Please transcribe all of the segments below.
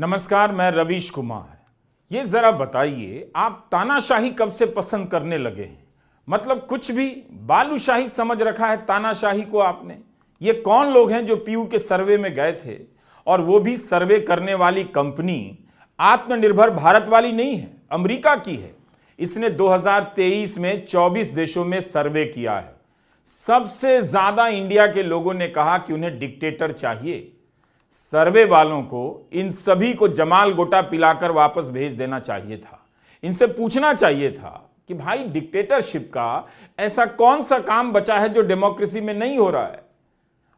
नमस्कार, मैं रवीश कुमार। ये जरा बताइए, आप तानाशाही कब से पसंद करने लगे हैं? मतलब कुछ भी बालूशाही समझ रखा है तानाशाही को आपने? ये कौन लोग हैं जो पीयू के सर्वे में गए थे, और वो भी सर्वे करने वाली कंपनी आत्मनिर्भर भारत वाली नहीं है, अमेरिका की है। इसने 2023 में 24 देशों में सर्वे किया है। सबसे ज्यादा इंडिया के लोगों ने कहा कि उन्हें डिक्टेटर चाहिए। सर्वे वालों को इन सभी को जमाल गोटा पिलाकर वापस भेज देना चाहिए था। इनसे पूछना चाहिए था कि भाई, डिक्टेटरशिप का ऐसा कौन सा काम बचा है जो डेमोक्रेसी में नहीं हो रहा है?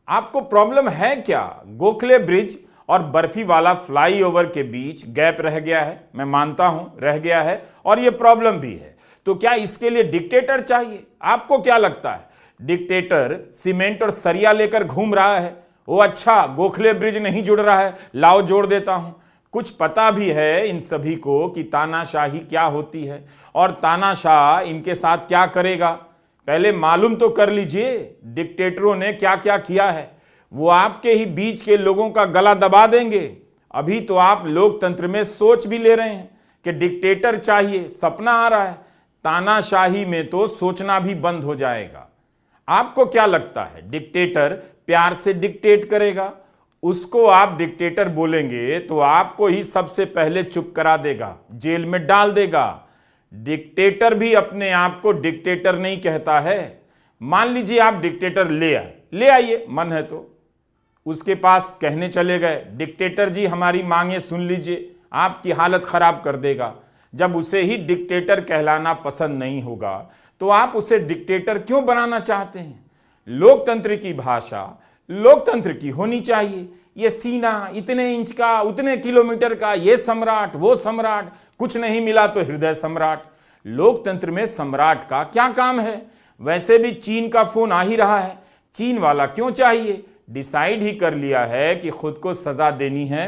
आपको प्रॉब्लम है क्या? गोखले ब्रिज और बर्फी वाला फ्लाईओवर के बीच गैप रह गया है, मैं मानता हूं रह गया है, और यह प्रॉब्लम भी है। तो क्या इसके लिए डिक्टेटर चाहिए? आपको क्या लगता है, डिक्टेटर सीमेंट और सरिया लेकर घूम रहा है? वो अच्छा, गोखले ब्रिज नहीं जुड़ रहा है, लाओ जोड़ देता हूं। कुछ पता भी है इन सभी को कि तानाशाही क्या होती है और तानाशाह इनके साथ क्या करेगा। पहले मालूम तो कर लीजिए डिक्टेटरों ने क्या क्या किया है। वो आपके ही बीच के लोगों का गला दबा देंगे। अभी तो आप लोकतंत्र में सोच भी ले रहे हैं कि डिक्टेटर चाहिए, सपना आ रहा है। तानाशाही में तो सोचना भी बंद हो जाएगा। आपको क्या लगता है, डिक्टेटर प्यार से डिक्टेट करेगा? उसको आप डिक्टेटर बोलेंगे तो आपको ही सबसे पहले चुप करा देगा, जेल में डाल देगा। डिक्टेटर भी अपने आप को डिक्टेटर नहीं कहता है। मान लीजिए आप डिक्टेटर ले आइए, मन है तो। उसके पास कहने चले गए, डिक्टेटर जी हमारी मांगे सुन लीजिए, आपकी हालत खराब कर देगा। जब उसे ही डिक्टेटर कहलाना पसंद नहीं होगा तो आप उसे डिक्टेटर क्यों बनाना चाहते हैं? लोकतंत्र की भाषा लोकतंत्र की होनी चाहिए। ये सीना इतने इंच का, उतने किलोमीटर का, ये सम्राट वो सम्राट, कुछ नहीं मिला तो हृदय सम्राट। लोकतंत्र में सम्राट का क्या काम है? वैसे भी चीन का फोन आ ही रहा है, चीन वाला क्यों चाहिए? डिसाइड ही कर लिया है कि खुद को सजा देनी है,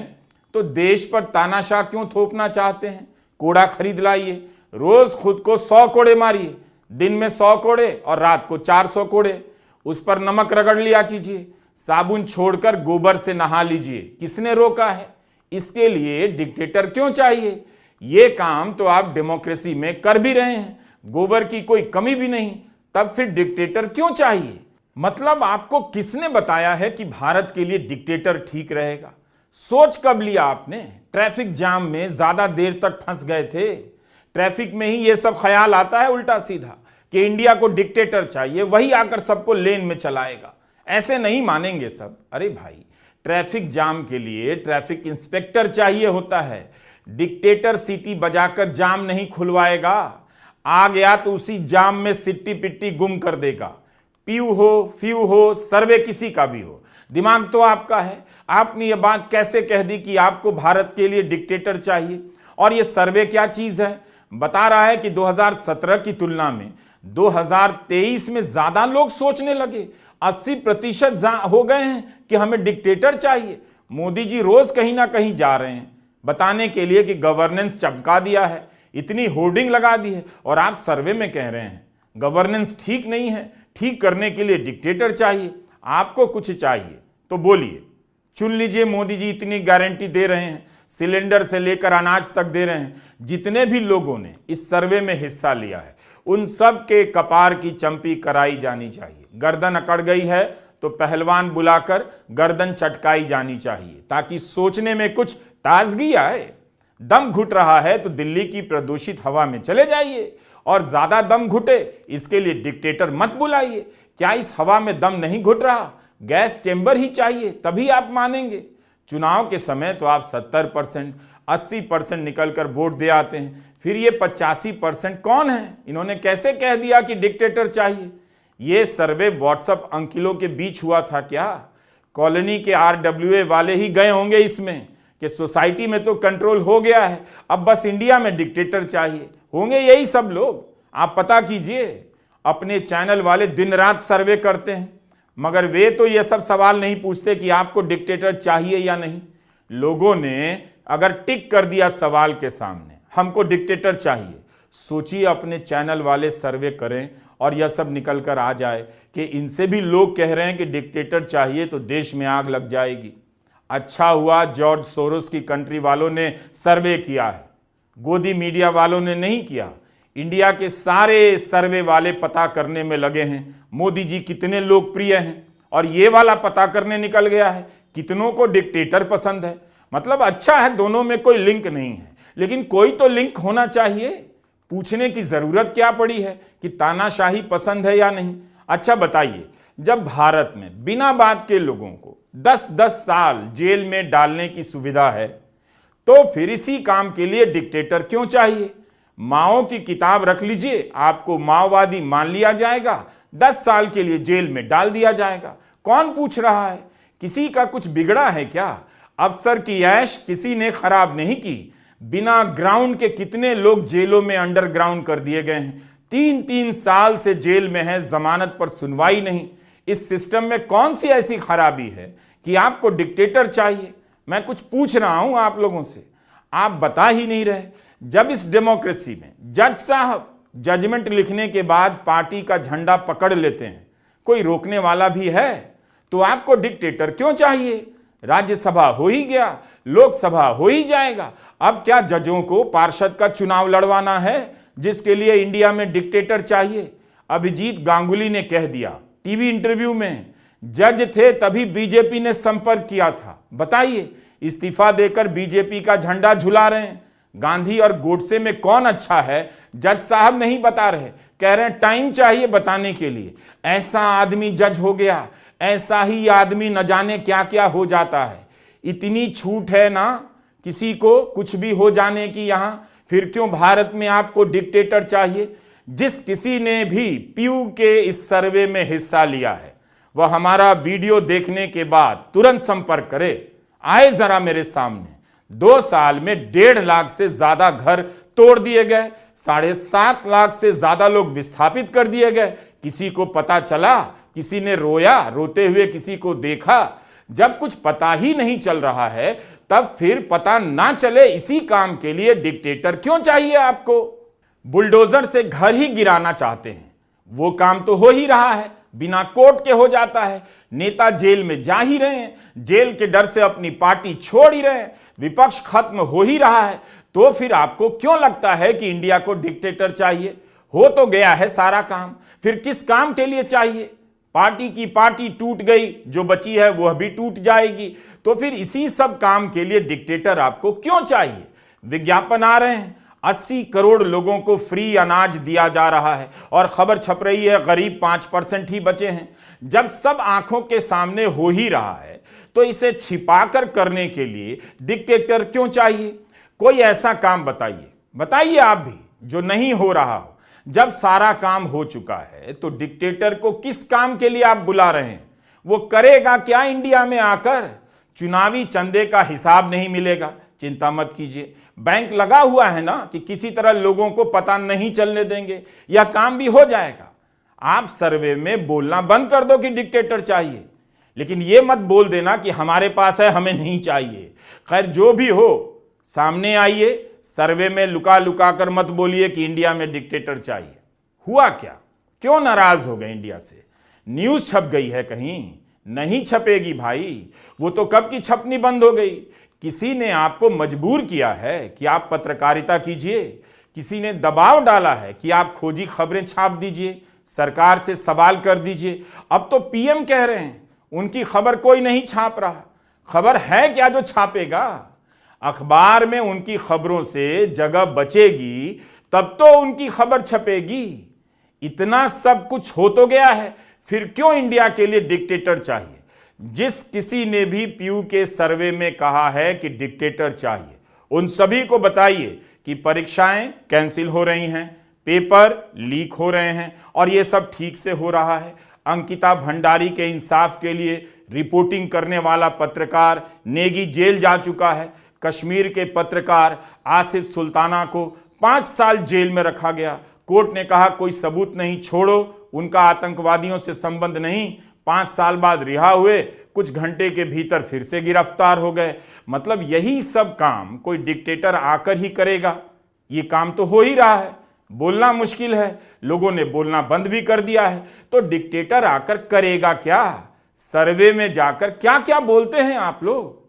तो देश पर तानाशाह क्यों थोपना चाहते हैं? कोड़ा खरीद लाइए, रोज खुद को 100 कोड़े मारिए, दिन में 100 कोड़े और रात को 400 कोड़े। उस पर नमक रगड़ लिया कीजिए, साबुन छोड़कर गोबर से नहा लीजिए। किसने रोका है? इसके लिए डिक्टेटर क्यों चाहिए? ये काम तो आप डेमोक्रेसी में कर भी रहे हैं, गोबर की कोई कमी भी नहीं, तब फिर डिक्टेटर क्यों चाहिए? मतलब आपको किसने बताया है कि भारत के लिए डिक्टेटर ठीक रहेगा? सोच कब लिया आपने? ट्रैफिक जाम में ज्यादा देर तक फंस गए थे, ट्रैफिक में ही ये सब ख्याल आता है उल्टा सीधा कि इंडिया को डिक्टेटर चाहिए, वही आकर सबको लेन में चलाएगा। ऐसे नहीं मानेंगे सब। अरे भाई, ट्रैफिक जाम के लिए ट्रैफिक इंस्पेक्टर चाहिए होता है। डिक्टेटर सीटी बजाकर जाम नहीं खुलवाएगा। आ गया तो उसी जाम में सिट्टी पिट्टी गुम कर देगा। पीयू हो, फ्यू हो, सर्वे किसी का भी हो, दिमाग तो आपका है। आपने ये बात कैसे कह दी कि आपको भारत के लिए डिक्टेटर चाहिए? और ये सर्वे क्या चीज है? बता रहा है कि 2017 की तुलना में 2023 में ज्यादा लोग सोचने लगे। 80% हो गए हैं कि हमें डिक्टेटर चाहिए। मोदी जी रोज कहीं ना कहीं जा रहे हैं बताने के लिए कि गवर्नेंस चमका दिया है, इतनी होर्डिंग लगा दी है, और आप सर्वे में कह रहे हैं गवर्नेंस ठीक नहीं है, ठीक करने के लिए डिक्टेटर चाहिए। आपको कुछ चाहिए तो बोलिए, चुन लीजिए। मोदी जी इतनी गारंटी दे रहे हैं, सिलेंडर से लेकर अनाज तक दे रहे हैं। जितने भी लोगों ने इस सर्वे में हिस्सा लिया है उन सब के कपार की चंपी कराई जानी चाहिए। गर्दन अकड़ गई है तो पहलवान बुलाकर गर्दन चटकाई जानी चाहिए, ताकि सोचने में कुछ ताजगी आए। दम घुट रहा है तो दिल्ली की प्रदूषित हवा में चले जाइए, और ज्यादा दम घुटे इसके लिए डिक्टेटर मत बुलाइए। क्या इस हवा में दम नहीं घुट रहा? गैस चेंबर ही चाहिए, तभी आप मानेंगे। चुनाव के समय तो आप 70%, 80% निकलकर वोट दे आते हैं, फिर ये 85% कौन है? इन्होंने कैसे कह दिया कि डिक्टेटर चाहिए? ये सर्वे व्हाट्सएप अंकिलों के बीच हुआ था क्या? कॉलोनी के RWA वाले ही गए होंगे इसमें कि सोसाइटी में तो कंट्रोल हो गया है, अब बस इंडिया में डिक्टेटर चाहिए। होंगे यही सब लोग, आप पता कीजिए। अपने चैनल वाले दिन रात सर्वे करते हैं, मगर वे तो ये सब सवाल नहीं पूछते कि आपको डिक्टेटर चाहिए या नहीं। लोगों ने अगर टिक कर दिया सवाल के सामने, हमको डिक्टेटर चाहिए, सोचिए अपने चैनल वाले सर्वे करें और यह सब निकल कर आ जाए कि इनसे भी लोग कह रहे हैं कि डिक्टेटर चाहिए, तो देश में आग लग जाएगी। अच्छा हुआ जॉर्ज सोरोस की कंट्री वालों ने सर्वे किया है, गोदी मीडिया वालों ने नहीं किया। इंडिया के सारे सर्वे वाले पता करने में लगे हैं मोदी जी कितने लोकप्रिय हैं, और ये वाला पता करने निकल गया है कितनों को डिक्टेटर पसंद है। मतलब अच्छा है, दोनों में कोई लिंक नहीं है, लेकिन कोई तो लिंक होना चाहिए। पूछने की जरूरत क्या पड़ी है कि तानाशाही पसंद है या नहीं। अच्छा बताइए, जब भारत में बिना बात के लोगों को 10-10 साल जेल में डालने की सुविधा है, तो फिर इसी काम के लिए डिक्टेटर क्यों चाहिए? माओ की किताब रख लीजिए, आपको माओवादी मान लिया जाएगा, 10 साल के लिए जेल में डाल दिया जाएगा। कौन पूछ रहा है? किसी का कुछ बिगड़ा है क्या? अफसर की ऐश किसी ने खराब नहीं की। बिना ग्राउंड के कितने लोग जेलों में अंडरग्राउंड कर दिए गए हैं। 3-3 साल से जेल में है, जमानत पर सुनवाई नहीं। इस सिस्टम में कौन सी ऐसी खराबी है कि आपको डिक्टेटर चाहिए? मैं कुछ पूछ रहा हूं आप लोगों से, आप बता ही नहीं रहे। जब इस डेमोक्रेसी में जज साहब जजमेंट लिखने के बाद पार्टी का झंडा पकड़ लेते हैं, कोई रोकने वाला भी है, तो आपको डिक्टेटर क्यों चाहिए? राज्यसभा हो ही गया, लोकसभा हो ही जाएगा, अब क्या जजों को पार्षद का चुनाव लड़वाना है जिसके लिए इंडिया में डिक्टेटर चाहिए? अभिजीत गांगुली ने कह दिया टीवी इंटरव्यू में, जज थे तभी बीजेपी ने संपर्क किया था। बताइए, इस्तीफा देकर बीजेपी का झंडा झुला रहे हैं। गांधी और गोडसे में कौन अच्छा है जज साहब नहीं बता रहे, कह रहे हैं टाइम चाहिए बताने के लिए। ऐसा आदमी जज हो गया, ऐसा ही आदमी न जाने क्या क्या हो जाता है। इतनी छूट है ना किसी को कुछ भी हो जाने की यहां, फिर क्यों भारत में आपको डिक्टेटर चाहिए? जिस किसी ने भी पीयू के इस सर्वे में हिस्सा लिया है, वह हमारा वीडियो देखने के बाद तुरंत संपर्क करे, आए जरा मेरे सामने। 2 साल में 1.5 लाख से ज्यादा घर तोड़ दिए गए, 7.5 लाख से ज्यादा लोग विस्थापित कर दिए गए। किसी को पता चला? किसी ने रोया? रोते हुए किसी को देखा? जब कुछ पता ही नहीं चल रहा है, तब फिर पता ना चले इसी काम के लिए डिक्टेटर क्यों चाहिए आपको? बुलडोजर से घर ही गिराना चाहते हैं, वो काम तो हो ही रहा है, बिना कोर्ट के हो जाता है। नेता जेल में जा ही रहे हैं, जेल के डर से अपनी पार्टी छोड़ ही रहे हैं, विपक्ष खत्म हो ही रहा है, तो फिर आपको क्यों लगता है कि इंडिया को डिक्टेटर चाहिए? हो तो गया है सारा काम, फिर किस काम के लिए चाहिए? पार्टी की पार्टी टूट गई, जो बची है वह भी टूट जाएगी, तो फिर इसी सब काम के लिए डिक्टेटर आपको क्यों चाहिए? विज्ञापन आ रहे हैं, 80 करोड़ लोगों को फ्री अनाज दिया जा रहा है, और खबर छप रही है गरीब 5% ही बचे हैं। जब सब आंखों के सामने हो ही रहा है, तो इसे छिपाकर करने के लिए डिक्टेटर क्यों चाहिए? कोई ऐसा काम बताइए आप भी जो नहीं हो रहा हो। जब सारा काम हो चुका है, तो डिक्टेटर को किस काम के लिए आप बुला रहे हैं? वो करेगा क्या इंडिया में आकर? चुनावी चंदे का हिसाब नहीं मिलेगा, चिंता मत कीजिए, बैंक लगा हुआ है ना कि किसी तरह लोगों को पता नहीं चलने देंगे, यह काम भी हो जाएगा। आप सर्वे में बोलना बंद कर दो कि डिक्टेटर चाहिए, लेकिन यह मत बोल देना कि हमारे पास है हमें नहीं चाहिए। खैर जो भी हो, सामने आइए, सर्वे में लुका लुका कर मत बोलिए कि इंडिया में डिक्टेटर चाहिए। हुआ क्या? क्यों नाराज हो गए इंडिया से? न्यूज छप गई है कहीं? नहीं छपेगी भाई, वो तो कब की छपनी बंद हो गई। किसी ने आपको मजबूर किया है कि आप पत्रकारिता कीजिए, किसी ने दबाव डाला है कि आप खोजी खबरें छाप दीजिए, सरकार से सवाल कर दीजिए। अब तो पीएम कह रहे हैं उनकी खबर कोई नहीं छाप रहा। खबर है क्या जो छापेगा? अखबार में उनकी खबरों से जगह बचेगी तब तो उनकी खबर छपेगी। इतना सब कुछ हो तो गया है, फिर क्यों इंडिया के लिए डिक्टेटर चाहिए? जिस किसी ने भी पीयू के सर्वे में कहा है कि डिक्टेटर चाहिए, उन सभी को बताइए कि परीक्षाएं कैंसिल हो रही हैं, पेपर लीक हो रहे हैं, और ये सब ठीक से हो रहा है। अंकिता भंडारी के इंसाफ के लिए रिपोर्टिंग करने वाला पत्रकार नेगी जेल जा चुका है। कश्मीर के पत्रकार आसिफ सुल्ताना को 5 साल जेल में रखा गया। कोर्ट ने कहा कोई सबूत नहीं, छोड़ो, उनका आतंकवादियों से संबंध नहीं। 5 साल बाद रिहा हुए, कुछ घंटे के भीतर फिर से गिरफ्तार हो गए। मतलब यही सब काम कोई डिक्टेटर आकर ही करेगा? ये काम तो हो ही रहा है, बोलना मुश्किल है, लोगों ने बोलना बंद भी कर दिया है, तो डिक्टेटर आकर करेगा क्या? सर्वे में जाकर क्या क्या बोलते हैं आप लोग?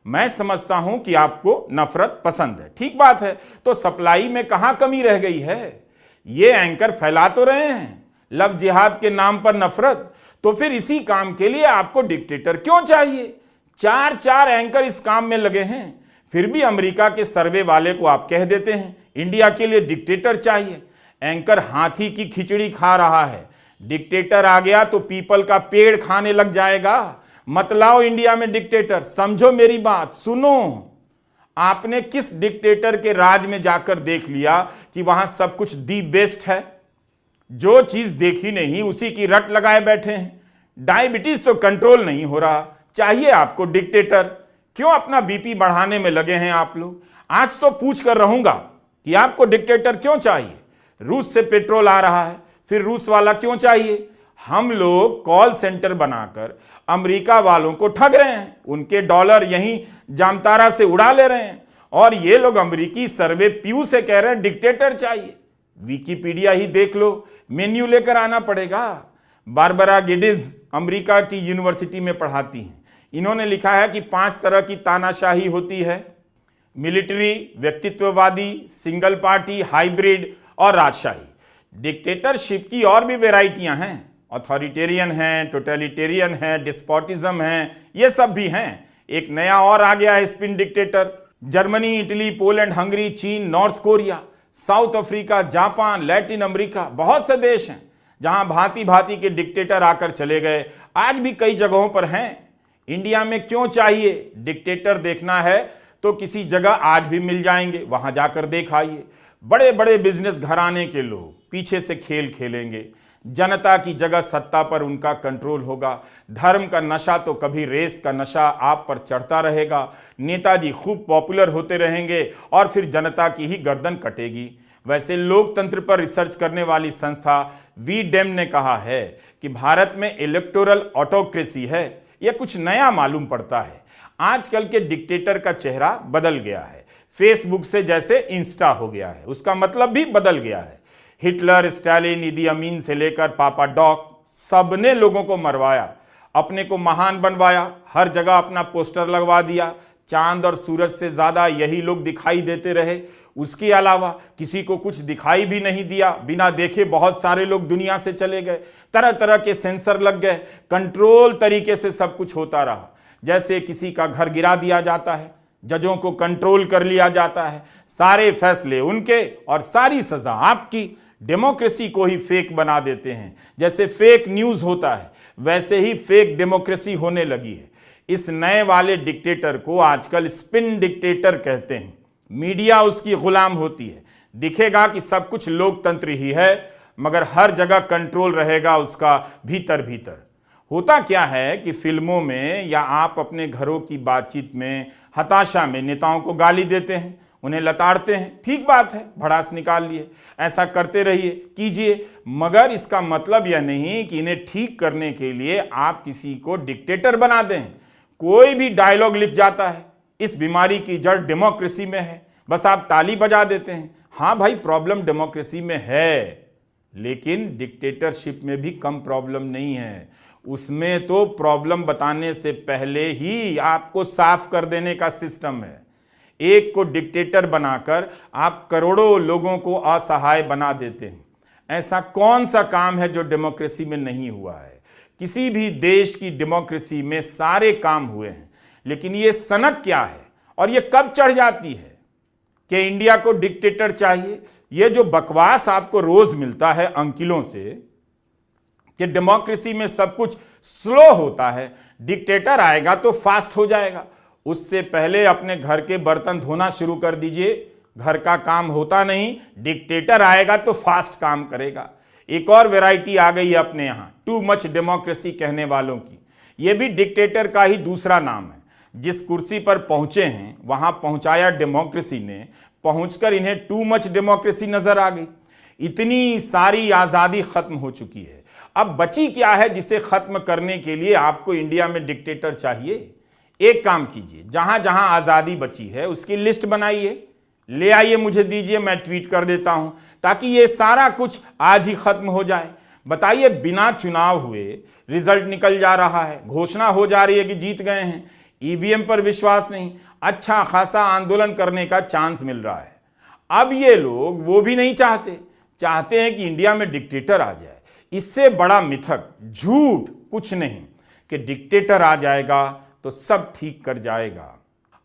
मैं समझता हूं कि आपको नफरत पसंद है। ठीक बात है, तो सप्लाई में कहां कमी रह गई है? ये एंकर फैला तो रहे हैं लव जिहाद के नाम पर नफरत, तो फिर इसी काम के लिए आपको डिक्टेटर क्यों चाहिए? चार चार एंकर इस काम में लगे हैं, फिर भी अमेरिका के सर्वे वाले को आप कह देते हैं इंडिया के लिए डिक्टेटर चाहिए। एंकर हाथी की खिचड़ी खा रहा है, डिक्टेटर आ गया तो पीपल का पेड़ खाने लग जाएगा। मत लाओ इंडिया में डिक्टेटर, समझो मेरी बात, सुनो। आपने किस डिक्टेटर के राज में जाकर देख लिया कि वहां सब कुछ दी बेस्ट है? जो चीज देखी नहीं उसी की रट लगाए बैठे हैं। डायबिटीज तो कंट्रोल नहीं हो रहा, चाहिए आपको डिक्टेटर? क्यों अपना बीपी बढ़ाने में लगे हैं आप लोग? आज तो पूछ कर रहूंगा कि आपको डिक्टेटर क्यों चाहिए? रूस से पेट्रोल आ रहा है, फिर रूस वाला क्यों चाहिए? हम लोग कॉल सेंटर बनाकर अमेरिका वालों को ठग रहे हैं, उनके डॉलर यहीं जामतारा से उड़ा ले रहे हैं, और ये लोग अमेरिकी सर्वे प्यू से कह रहे हैं डिक्टेटर चाहिए। विकिपीडिया ही देख लो, मेन्यू लेकर आना पड़ेगा। बारबरा गिडिज अमेरिका की यूनिवर्सिटी में पढ़ाती हैं, इन्होंने लिखा है कि 5 तरह की तानाशाही होती है: मिलिट्री, व्यक्तित्ववादी, सिंगल पार्टी, हाइब्रिड और राजशाही। डिक्टेटरशिप की और भी वेराइटियां हैं, अथॉरिटेरियन हैं, टोटलिटेरियन हैं, डिस्पोटिज्म हैं, ये सब भी हैं। एक नया और आ गया है spin dictator. Germany, Italy, Poland, Hungary, चीन, नॉर्थ कोरिया, साउथ अफ्रीका, जापान, लैटिन अमेरिका, बहुत से देश हैं जहां भांति भांति के डिक्टेटर आकर चले गए, आज भी कई जगहों पर हैं। इंडिया में क्यों चाहिए डिक्टेटर? देखना है तो किसी जगह आज भी मिल जाएंगे, वहां जाकर देख आइए। बड़े बड़े बिजनेस घराने के लोग पीछे से खेल खेलेंगे, जनता की जगह सत्ता पर उनका कंट्रोल होगा। धर्म का नशा तो कभी रेस का नशा आप पर चढ़ता रहेगा। नेताजी खूब पॉपुलर होते रहेंगे और फिर जनता की ही गर्दन कटेगी। वैसे लोकतंत्र पर रिसर्च करने वाली संस्था वीडेम ने कहा है कि भारत में इलेक्टोरल ऑटोक्रेसी है। यह कुछ नया मालूम पड़ता है। आजकल के डिक्टेटर का चेहरा बदल गया है, फेसबुक से जैसे इंस्टा हो गया है, उसका मतलब भी बदल गया है। हिटलर, स्टालिन, इदी अमीन से लेकर पापा डॉक, सबने लोगों को मरवाया, अपने को महान बनवाया, हर जगह अपना पोस्टर लगवा दिया। चांद और सूरज से ज्यादा यही लोग दिखाई देते रहे, उसके अलावा किसी को कुछ दिखाई भी नहीं दिया। बिना देखे बहुत सारे लोग दुनिया से चले गए, तरह तरह के सेंसर लग गए, कंट्रोल तरीके से सब कुछ होता रहा। जैसे किसी का घर गिरा दिया जाता है, जजों को कंट्रोल कर लिया जाता है, सारे फैसले उनके और सारी सजा आपकी। डेमोक्रेसी को ही फेक बना देते हैं। जैसे फेक न्यूज होता है वैसे ही फेक डेमोक्रेसी होने लगी है। इस नए वाले डिक्टेटर को आजकल स्पिन डिक्टेटर कहते हैं। मीडिया उसकी गुलाम होती है, दिखेगा कि सब कुछ लोकतंत्र ही है, मगर हर जगह कंट्रोल रहेगा उसका भीतर भीतर। होता क्या है कि फिल्मों में या आप अपने घरों की बातचीत में हताशा में नेताओं को गाली देते हैं, उन्हें लताड़ते हैं, ठीक बात है, भड़ास निकाल लिए, ऐसा करते रहिए, कीजिए, मगर इसका मतलब यह नहीं कि इन्हें ठीक करने के लिए आप किसी को डिक्टेटर बना दें। कोई भी डायलॉग लिख जाता है, इस बीमारी की जड़ डेमोक्रेसी में है, बस आप ताली बजा देते हैं। हाँ भाई, प्रॉब्लम डेमोक्रेसी में है, लेकिन डिक्टेटरशिप में भी कम प्रॉब्लम नहीं है। उसमें तो प्रॉब्लम बताने से पहले ही आपको साफ कर देने का सिस्टम है। एक को डिक्टेटर बनाकर आप करोड़ों लोगों को असहाय बना देते हैं। ऐसा कौन सा काम है जो डेमोक्रेसी में नहीं हुआ है? किसी भी देश की डेमोक्रेसी में सारे काम हुए हैं, लेकिन ये सनक क्या है और ये कब चढ़ जाती है कि इंडिया को डिक्टेटर चाहिए? ये जो बकवास आपको रोज मिलता है अंकिलों से कि डेमोक्रेसी में सब कुछ स्लो होता है, डिक्टेटर आएगा तो फास्ट हो जाएगा, उससे पहले अपने घर के बर्तन धोना शुरू कर दीजिए। घर का काम होता नहीं, डिक्टेटर आएगा तो फास्ट काम करेगा। एक और वैरायटी आ गई है अपने यहाँ, टू मच डेमोक्रेसी कहने वालों की। यह भी डिक्टेटर का ही दूसरा नाम है। जिस कुर्सी पर पहुंचे हैं वहां पहुंचाया डेमोक्रेसी ने, पहुंचकर इन्हें टू मच डेमोक्रेसी नजर आ गई। इतनी सारी आजादी खत्म हो चुकी है, अब बची क्या है जिसे खत्म करने के लिए आपको इंडिया में डिक्टेटर चाहिए? एक काम कीजिए, जहां जहां आजादी बची है उसकी लिस्ट बनाइए, ले आइए, मुझे दीजिए, मैं ट्वीट कर देता हूं, ताकि ये सारा कुछ आज ही खत्म हो जाए। बताइए, बिना चुनाव हुए रिजल्ट निकल जा रहा है, घोषणा हो जा रही है कि जीत गए हैं, ईवीएम पर विश्वास नहीं, अच्छा खासा आंदोलन करने का चांस मिल रहा है। अब ये लोग वो भी नहीं चाहते हैं कि इंडिया में डिक्टेटर आ जाए। इससे बड़ा मिथक, झूठ कुछ नहीं कि डिक्टेटर आ जाएगा तो सब ठीक कर जाएगा।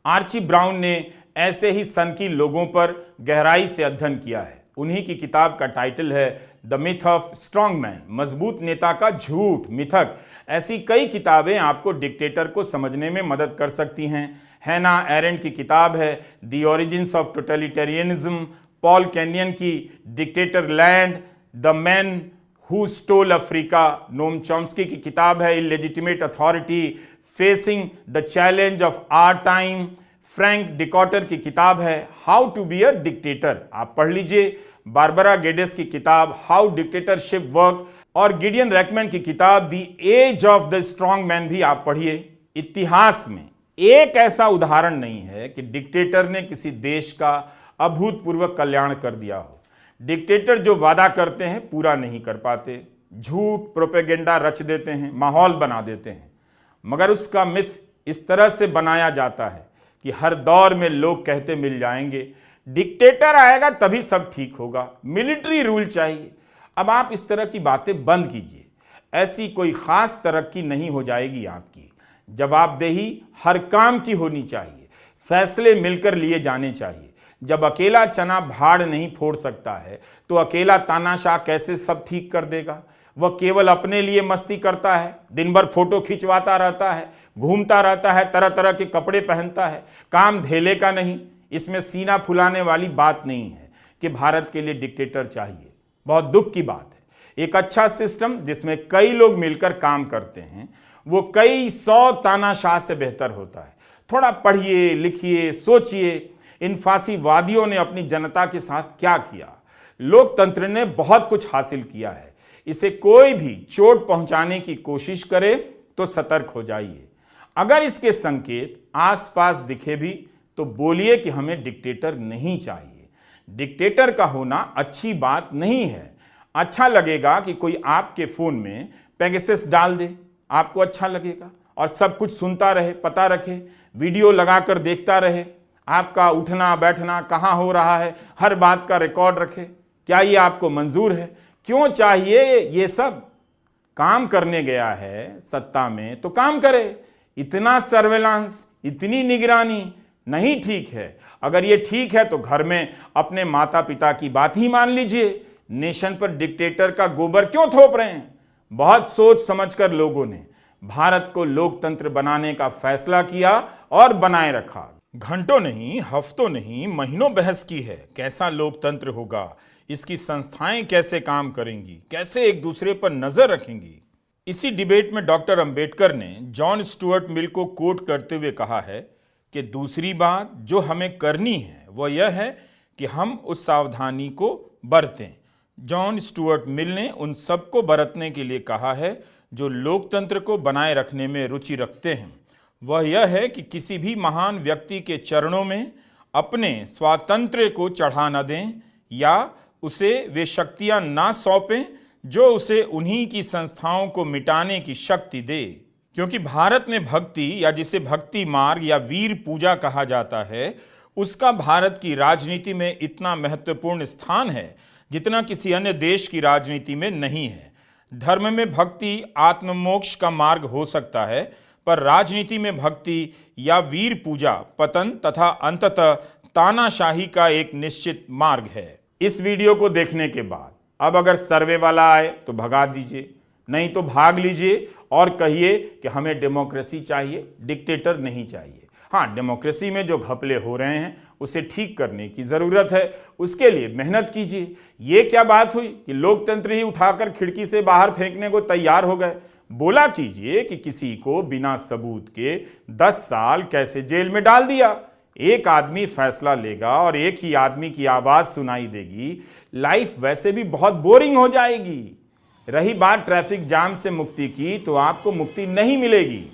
आर्ची ब्राउन ने ऐसे ही सनकी लोगों पर गहराई से अध्ययन किया है। उन्हीं की किताब का टाइटल है the myth of strong man, मजबूत नेता का झूठ, मिथक। ऐसी कई किताबें आपको डिक्टेटर को समझने में मदद कर सकती हैं। हैना एरेंट की किताब है the origins of totalitarianism, Paul Kenyon की dictatorland, the man who stole Africa, Noam Chomsky की किताब है illegitimate authority, facing the challenge of our time, Frank Dikötter की किताब है how to be a dictator, आप पढ़ लीजिए। बारबरा गेडेस की किताब हाउ डिक्टेटरशिप वर्क और गिडियन रैकमैन की किताब the age of the strongman भी आप पढ़िए। इतिहास में एक ऐसा उदाहरण नहीं है कि डिक्टेटर ने किसी देश का अभूतपूर्व कल्याण कर दिया हो। डिक्टेटर जो वादा करते हैं पूरा नहीं कर पाते, झूठ प्रोपेगेंडा रच देते हैं, माहौल बना देते हैं, मगर उसका मिथ इस तरह से बनाया जाता है कि हर दौर में लोग कहते मिल जाएंगे डिक्टेटर आएगा तभी सब ठीक होगा, मिलिट्री रूल चाहिए। अब आप इस तरह की बातें बंद कीजिए, ऐसी कोई खास तरक्की नहीं हो जाएगी आपकी। जवाबदेही हर काम की होनी चाहिए, फैसले मिलकर लिए जाने चाहिए। जब अकेला चना भाड़ नहीं फोड़ सकता है तो अकेला तानाशाह कैसे सब ठीक कर देगा। वह केवल अपने लिए मस्ती करता है, दिन भर फोटो खिंचवाता रहता है, घूमता रहता है, तरह तरह के कपड़े पहनता है, काम धेले का नहीं। इसमें सीना फुलाने वाली बात नहीं है कि भारत के लिए डिक्टेटर चाहिए। बहुत दुख की बात है, एक अच्छा सिस्टम जिसमें कई लोग मिलकर काम करते हैं वो कई 100 तानाशाह से बेहतर होता है। थोड़ा पढ़िए, लिखिए, सोचिए, इन फांसीवादियों ने अपनी जनता के साथ क्या किया। लोकतंत्र ने बहुत कुछ हासिल किया है, इसे कोई भी चोट पहुंचाने की कोशिश करे तो सतर्क हो जाइए। अगर इसके संकेत आसपास दिखे भी तो बोलिए कि हमें डिक्टेटर नहीं चाहिए। डिक्टेटर का होना अच्छी बात नहीं है। अच्छा लगेगा कि कोई आपके फोन में पेगासस डाल दे, आपको अच्छा लगेगा, और सब कुछ सुनता रहे, पता रखे, वीडियो लगाकर देखता रहे, आपका उठना बैठना कहाँ हो रहा है, हर बात का रिकॉर्ड रखे। क्या ये आपको मंजूर है? क्यों चाहिए ये सब? काम करने गया है सत्ता में तो काम करे। इतना सर्वेलांस, इतनी निगरानी नहीं ठीक है। अगर ये ठीक है तो घर में अपने माता पिता की बात ही मान लीजिए। नेशन पर डिक्टेटर का गोबर क्यों थोप रहे हैं? बहुत सोच समझकर लोगों ने भारत को लोकतंत्र बनाने का फैसला किया और बनाए रखा। घंटों नहीं, हफ्तों नहीं, महीनों बहस की है कैसा लोकतंत्र होगा, इसकी संस्थाएं कैसे काम करेंगी, कैसे एक दूसरे पर नजर रखेंगी। इसी डिबेट में डॉक्टर अंबेडकर ने जॉन स्टुअर्ट मिल को कोट करते हुए कहा है कि दूसरी बात जो हमें करनी है वह यह है कि हम उस सावधानी को बरतें। जॉन स्टुअर्ट मिल ने उन सबको बरतने के लिए कहा है जो लोकतंत्र को बनाए रखने में रुचि रखते हैं। वह यह है कि किसी भी महान व्यक्ति के चरणों में अपने स्वातंत्र्य को चढ़ा न दें या उसे वे शक्तियां ना सौंपें जो उसे उन्हीं की संस्थाओं को मिटाने की शक्ति दे। क्योंकि भारत में भक्ति या जिसे भक्ति मार्ग या वीर पूजा कहा जाता है, उसका भारत की राजनीति में इतना महत्वपूर्ण स्थान है जितना किसी अन्य देश की राजनीति में नहीं है। धर्म में भक्ति आत्ममोक्ष का मार्ग हो सकता है, पर राजनीति में भक्ति या वीर पूजा पतन तथा अंततः तानाशाही का एक निश्चित मार्ग है। इस वीडियो को देखने के बाद अब अगर सर्वे वाला आए तो भगा दीजिए, नहीं तो भाग लीजिए और कहिए कि हमें डेमोक्रेसी चाहिए, डिक्टेटर नहीं चाहिए। हाँ, डेमोक्रेसी में जो घपले हो रहे हैं उसे ठीक करने की ज़रूरत है, उसके लिए मेहनत कीजिए। ये क्या बात हुई कि लोकतंत्र ही उठाकर खिड़की से बाहर फेंकने को तैयार हो गए? बोला कीजिए कि किसी को बिना सबूत के 10 साल कैसे जेल में डाल दिया। एक आदमी फैसला लेगा और एक ही आदमी की आवाज़ सुनाई देगी। लाइफ वैसे भी बहुत बोरिंग हो जाएगी। रही बात ट्रैफिक जाम से मुक्ति की, तो आपको मुक्ति नहीं मिलेगी।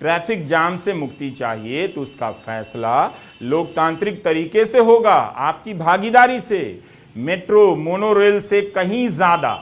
ट्रैफिक जाम से मुक्ति चाहिए तो उसका फैसला लोकतांत्रिक तरीके से होगा, आपकी भागीदारी से। मेट्रो मोनोरेल से कहीं ज़्यादा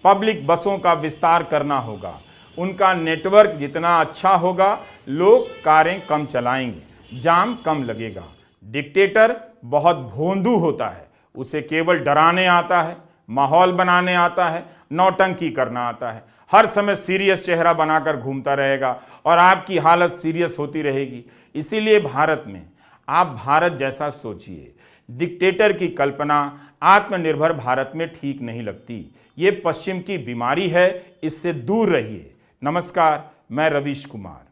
पब्लिक बसों का विस्तार करना होगा। उनका नेटवर्क जितना अच्छा होगा, लोग कारें कम चलाएंगे, जाम कम लगेगा। डिक्टेटर बहुत भोंदू होता है, उसे केवल डराने आता है, माहौल बनाने आता है, नौटंकी करना आता है, हर समय सीरियस चेहरा बनाकर घूमता रहेगा और आपकी हालत सीरियस होती रहेगी। इसीलिए भारत में आप भारत जैसा सोचिए। डिक्टेटर की कल्पना आत्मनिर्भर भारत में ठीक नहीं लगती। ये पश्चिम की बीमारी है, इससे दूर रहिए। नमस्कार, मैं रवीश कुमार।